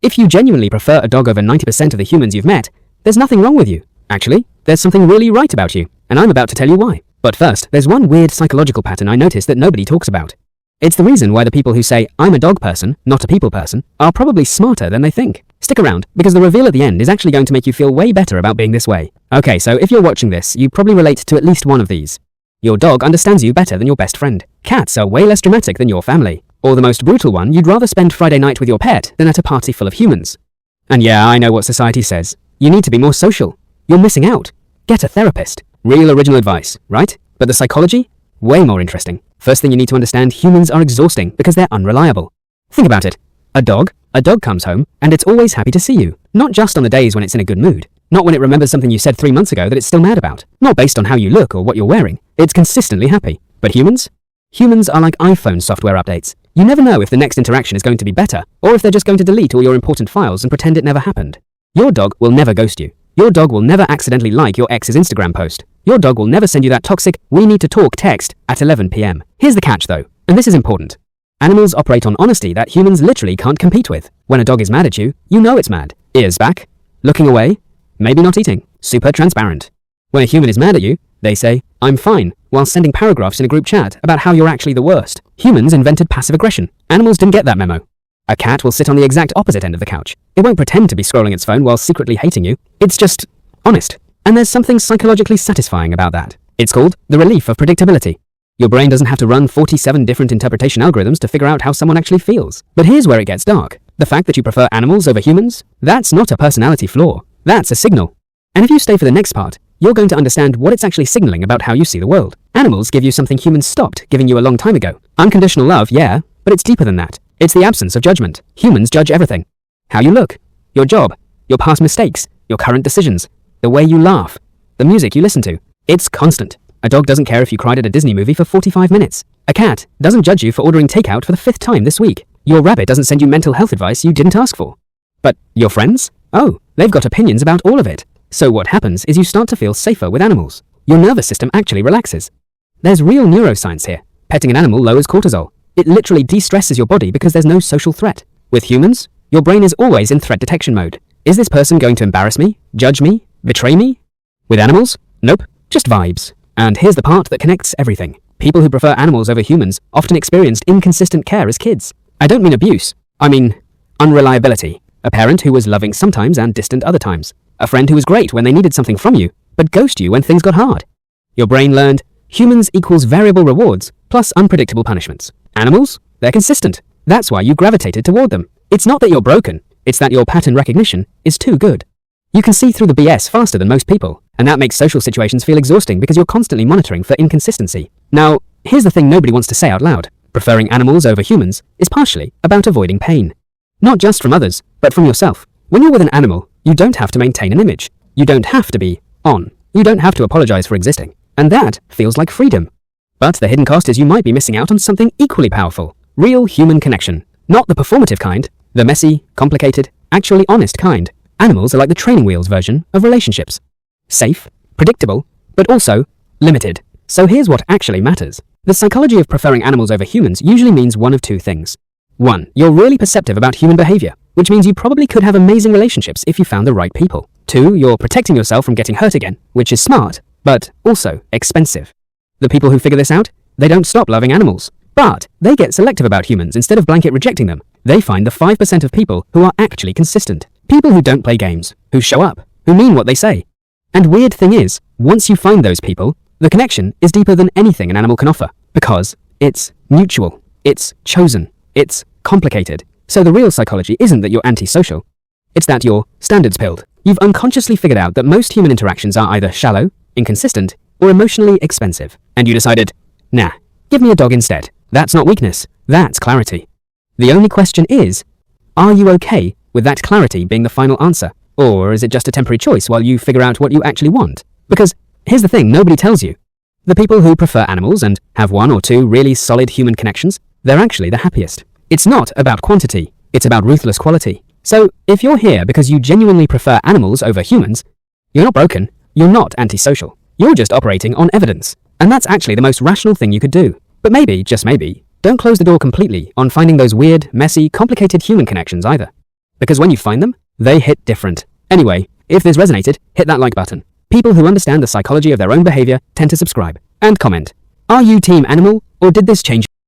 If you genuinely prefer a dog over 90% of the humans you've met, there's nothing wrong with you. Actually, there's something really right about you, and I'm about to tell you why. But first, there's one weird psychological pattern I noticed that nobody talks about. It's the reason why the people who say, "I'm a dog person, not a people person," are probably smarter than they think. Stick around, because the reveal at the end is actually going to make you feel way better about being this way. Okay, so if you're watching this, you probably relate to at least one of these. Your dog understands you better than your best friend. Cats are way less dramatic than your family. Or the most brutal one, you'd rather spend Friday night with your pet than at a party full of humans. And yeah, I know what society says. You need to be more social. You're missing out. Get a therapist. Real original advice, right? But the psychology? Way more interesting. First thing you need to understand, humans are exhausting because they're unreliable. Think about it. A dog comes home, and it's always happy to see you. Not just on the days when it's in a good mood. Not when it remembers something you said 3 months ago that it's still mad about. Not based on how you look or what you're wearing. It's consistently happy. But humans? Humans are like iPhone software updates. You never know if the next interaction is going to be better, or if they're just going to delete all your important files and pretend it never happened. Your dog will never ghost you. Your dog will never accidentally like your ex's Instagram post. Your dog will never send you that toxic, "we need to talk" text at 11 p.m. Here's the catch though, and this is important. Animals operate on honesty that humans literally can't compete with. When a dog is mad at you, you know it's mad. Ears back, looking away, maybe not eating. Super transparent. When a human is mad at you, they say, "I'm fine," while sending paragraphs in a group chat about how you're actually the worst. Humans invented passive aggression. Animals didn't get that memo. A cat will sit on the exact opposite end of the couch. It won't pretend to be scrolling its phone while secretly hating you. It's just honest. And there's something psychologically satisfying about that. It's called the relief of predictability. Your brain doesn't have to run 47 different interpretation algorithms to figure out how someone actually feels. But here's where it gets dark. The fact that you prefer animals over humans, that's not a personality flaw. That's a signal. And if you stay for the next part, you're going to understand what it's actually signaling about how you see the world. Animals give you something humans stopped giving you a long time ago. Unconditional love, yeah, but it's deeper than that. It's the absence of judgment. Humans judge everything. How you look, your job, your past mistakes, your current decisions, the way you laugh, the music you listen to. It's constant. A dog doesn't care if you cried at a Disney movie for 45 minutes. A cat doesn't judge you for ordering takeout for the 5th time this week. Your rabbit doesn't send you mental health advice you didn't ask for. But your friends? Oh, they've got opinions about all of it. So what happens is you start to feel safer with animals. Your nervous system actually relaxes. There's real neuroscience here. Petting an animal lowers cortisol. It literally de-stresses your body because there's no social threat. With humans, your brain is always in threat detection mode. Is this person going to embarrass me, judge me, betray me? With animals? Nope, just vibes. And here's the part that connects everything. People who prefer animals over humans often experienced inconsistent care as kids. I don't mean abuse. I mean unreliability. A parent who was loving sometimes and distant other times. A friend who was great when they needed something from you, but ghost you when things got hard. Your brain learned humans equals variable rewards plus unpredictable punishments. Animals? They're consistent. That's why you gravitated toward them. It's not that you're broken. It's that your pattern recognition is too good. You can see through the BS faster than most people, and that makes social situations feel exhausting because you're constantly monitoring for inconsistency. Now, here's the thing nobody wants to say out loud. Preferring animals over humans is partially about avoiding pain. Not just from others, but from yourself. When you're with an animal, you don't have to maintain an image. You don't have to be on. You don't have to apologize for existing. And that feels like freedom. But the hidden cost is you might be missing out on something equally powerful. Real human connection. Not the performative kind, the messy, complicated, actually honest kind. Animals are like the training wheels version of relationships. Safe, predictable, but also limited. So here's what actually matters. The psychology of preferring animals over humans usually means one of two things. 1. You're really perceptive about human behavior, which means you probably could have amazing relationships if you found the right people. 2. You're protecting yourself from getting hurt again, which is smart, but also expensive. The people who figure this out, they don't stop loving animals, but they get selective about humans instead of blanket rejecting them. They find the 5% of people who are actually consistent. People who don't play games, who show up, who mean what they say. And weird thing is, once you find those people, the connection is deeper than anything an animal can offer, because it's mutual, it's chosen, it's complicated. So the real psychology isn't that you're antisocial, it's that you're standards pilled. You've unconsciously figured out that most human interactions are either shallow, inconsistent, or emotionally expensive. And you decided, nah, give me a dog instead. That's not weakness, that's clarity. The only question is, are you okay with that clarity being the final answer? Or is it just a temporary choice while you figure out what you actually want? Because here's the thing nobody tells you. The people who prefer animals and have 1 or 2 really solid human connections, they're actually the happiest. It's not about quantity, it's about ruthless quality. So if you're here because you genuinely prefer animals over humans, you're not broken, you're not antisocial. You're just operating on evidence. And that's actually the most rational thing you could do. But maybe, just maybe, don't close the door completely on finding those weird, messy, complicated human connections either. Because when you find them, they hit different. Anyway, if this resonated, hit that like button. People who understand the psychology of their own behavior tend to subscribe and comment. Are you team animal, or did this change